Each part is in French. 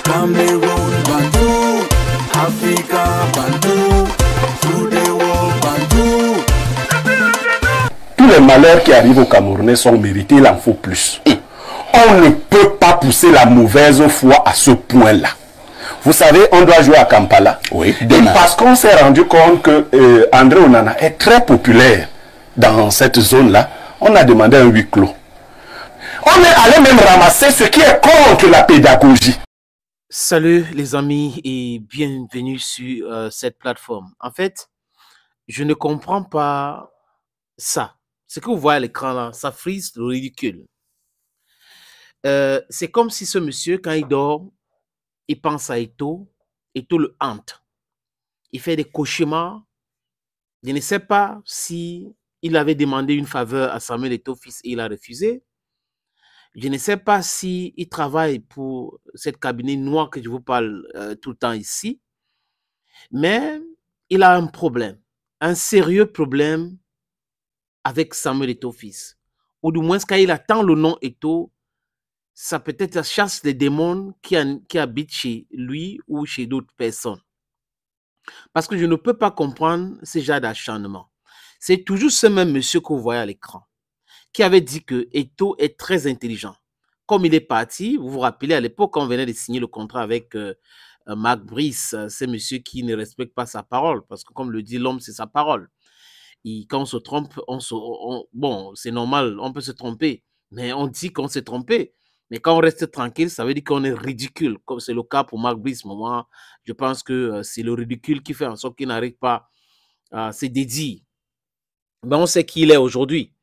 Cameroun, Bandou, Africa, Bandou, through the world, Bandou. Tous les malheurs qui arrivent aux Camerounais sont mérités, il en faut plus. On ne peut pas pousser la mauvaise foi à ce point-là. Vous savez, on doit jouer à Kampala. Oui, et parce qu'on s'est rendu compte que André Onana est très populaire dans cette zone-là, on a demandé un huis clos. On est allé même ramasser ce qui est contre la pédagogie. Salut les amis et bienvenue sur cette plateforme. En fait, je ne comprends pas ça. Ce que vous voyez à l'écran là, ça frise le ridicule. C'est comme si ce monsieur, quand il dort, il pense à Eto'o, Eto'o le hante. Il fait des cauchemars. Je ne sais pas si il avait demandé une faveur à Samuel Eto'o fils et il a refusé. Je ne sais pas si il travaille pour cette cabinet noir que je vous parle tout le temps ici. Mais il a un problème, un sérieux problème avec Samuel Eto'o fils. Ou du moins, quand il attend le nom Eto'o, ça peut-être la chasse des démons qui habitent chez lui ou chez d'autres personnes. Parce que je ne peux pas comprendre ce genre d'acharnement. C'est toujours ce même monsieur que vous voyez à l'écran qui avait dit que Eto'o est très intelligent. Comme il est parti, vous vous rappelez à l'époque quand on venait de signer le contrat avec Marc Brice, c'est monsieur qui ne respecte pas sa parole. Parce que comme le dit l'homme, c'est sa parole. Et quand on se trompe, bon, c'est normal, on peut se tromper. Mais on dit qu'on s'est trompé. Mais quand on reste tranquille, ça veut dire qu'on est ridicule, comme c'est le cas pour Marc Brice. Moi, je pense que c'est le ridicule qui fait en sorte qu'il n'arrive pas à se dédier. Mais on sait qui il est aujourd'hui.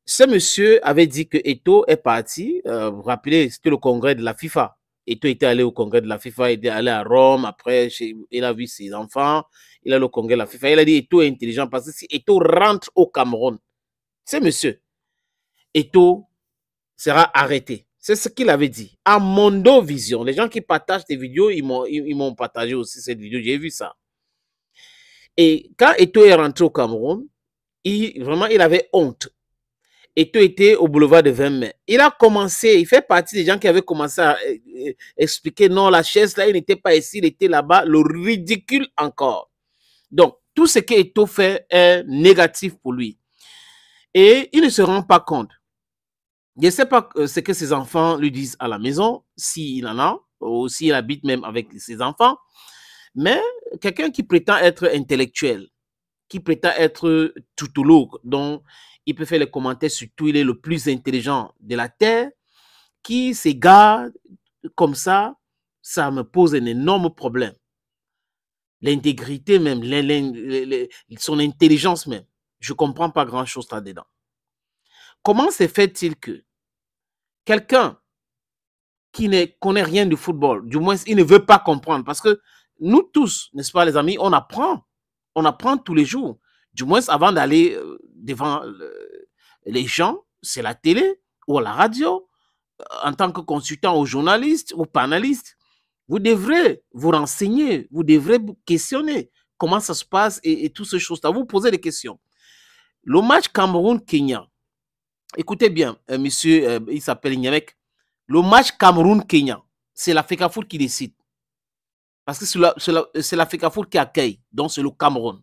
Ce monsieur avait dit que Eto'o est parti. Vous vous rappelez, c'était le congrès de la FIFA. Eto'o était allé au congrès de la FIFA, il était allé à Rome. Après, il a vu ses enfants. Il a le congrès de la FIFA. Il a dit Eto'o est intelligent parce que si Eto'o rentre au Cameroun, ce monsieur, Eto'o sera arrêté. C'est ce qu'il avait dit. À Mondo Vision, les gens qui partagent des vidéos, ils m'ont partagé aussi cette vidéo. J'ai vu ça. Et quand Eto'o est rentré au Cameroun, vraiment, il avait honte. Eto'o était au boulevard de 20 mai. Il a commencé, il fait partie des gens qui avaient commencé à expliquer non, la chaise là, il n'était pas ici, il était là-bas. Le ridicule encore. Donc, tout ce que Eto'o fait est négatif pour lui. Et il ne se rend pas compte. Je ne sais pas ce que ses enfants lui disent à la maison, s'il en a, ou s'il habite même avec ses enfants. Mais quelqu'un qui prétend être intellectuel, qui prétend être toutologue, dont il peut faire les commentaires sur tout, il est le plus intelligent de la Terre, qui s'égare comme ça me pose un énorme problème. L'intégrité même, son intelligence même, je ne comprends pas grand-chose là-dedans. Comment se fait-il que quelqu'un qui ne connaît rien du football, du moins il ne veut pas comprendre, parce que nous tous, n'est-ce pas les amis, on apprend tous les jours, du moins avant d'aller devant les gens, c'est la télé ou la radio, en tant que consultant ou journaliste ou panéliste, vous devrez vous renseigner, vous devrez vous questionner comment ça se passe et toutes ces choses-là, vous posez des questions. Le match Cameroun-Kenya, écoutez bien, monsieur, il s'appelle Nyamek. Le match Cameroun-Kenya, c'est l'Africa Foot qui décide. Parce que c'est l'Africa Foot qui accueille, donc c'est le Cameroun.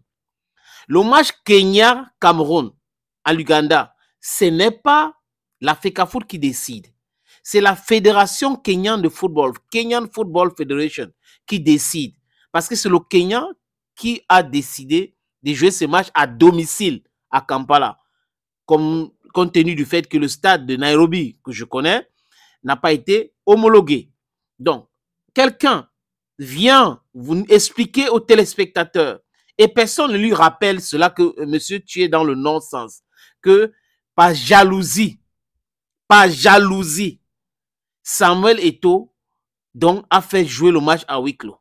Le match Kenya-Cameroun à l'Uganda, ce n'est pas l'Africa Foot qui décide. C'est la Fédération Kenyan de football, Kenyan Football Federation, qui décide. Parce que c'est le Kenya qui a décidé de jouer ce match à domicile à Kampala. Compte tenu du fait que le stade de Nairobi, que je connais, n'a pas été homologué. Donc, quelqu'un vient vous expliquer aux téléspectateurs et personne ne lui rappelle cela que monsieur, tu es dans le non-sens. Que par jalousie, Samuel Eto'o donc a fait jouer le match à huis clos.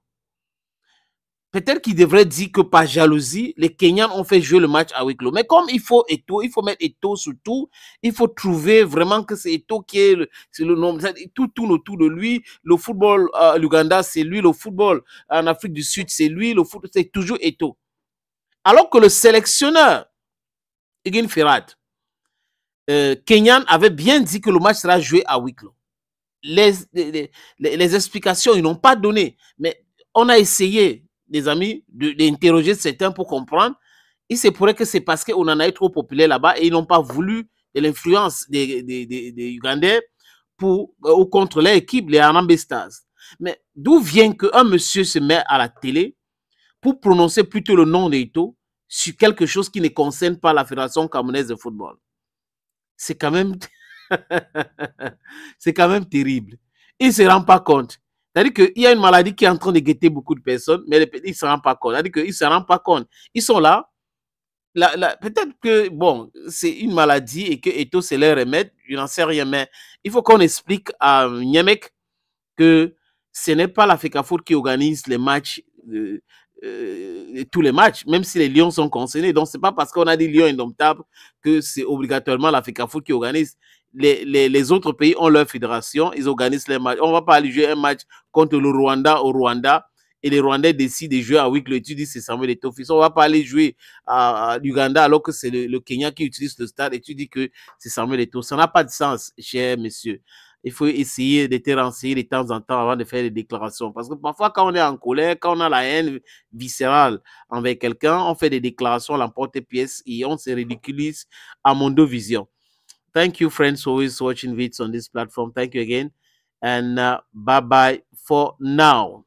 Peut-être qu'il devrait dire que par jalousie, les Kenyans ont fait jouer le match à huis clos. Mais comme il faut Eto'o, il faut mettre Eto'o sur tout. Il faut trouver vraiment que c'est Eto'o qui est le nom. Tout tourne autour de lui. Le football à l'Ouganda, c'est lui. Le football en Afrique du Sud, c'est lui. Le football, c'est toujours Eto'o. Alors que le sélectionneur, Higuin Ferrat, Kenyan avait bien dit que le match sera joué à huis clos. les explications, ils n'ont pas donné. Mais on a essayé, les amis, d'interroger certains pour comprendre. Il se pourrait que c'est parce qu'on en a eu trop populaire là-bas et ils n'ont pas voulu de l'influence des Ugandais pour, ou contre leur équipe, les Harambee Stars. Mais d'où vient qu'un monsieur se met à la télé pour prononcer plutôt le nom d'Eto'o sur quelque chose qui ne concerne pas la Fédération camerounaise de football? C'est quand même... c'est quand même terrible. Il ne se rend pas compte. C'est-à-dire qu'il y a une maladie qui est en train de guetter beaucoup de personnes, mais il ne se rend pas compte. C'est-à-dire qu'ils ne se rendent pas compte. Ils sont là. Peut-être que, bon, c'est une maladie et que Eto'o, c'est leur remède. Je n'en sais rien, mais il faut qu'on explique à Niamek que ce n'est pas la FECAFOOT qui organise les matchs, tous les matchs, même si les Lions sont concernés. Donc, ce n'est pas parce qu'on a des Lions indomptables que c'est obligatoirement la FECAFOOT qui organise. Les autres pays ont leur fédération, ils organisent les matchs. On ne va pas aller jouer un match contre le Rwanda au Rwanda et les Rwandais décident de jouer à huis clos. Tu dis c'est Samuel Eto'o. On ne va pas aller jouer à l'Uganda alors que c'est le Kenya qui utilise le stade et tu dis que c'est Samuel Eto'o. Ça n'a pas de sens, cher monsieur. Il faut essayer de te renseigner de temps en temps avant de faire des déclarations. Parce que parfois, quand on est en colère, quand on a la haine viscérale envers quelqu'un, on fait des déclarations à l'emporte-pièce et on se ridiculise à Mondovision. Thank you, friends, who is watching videos on this platform. Thank you again. And bye-bye for now.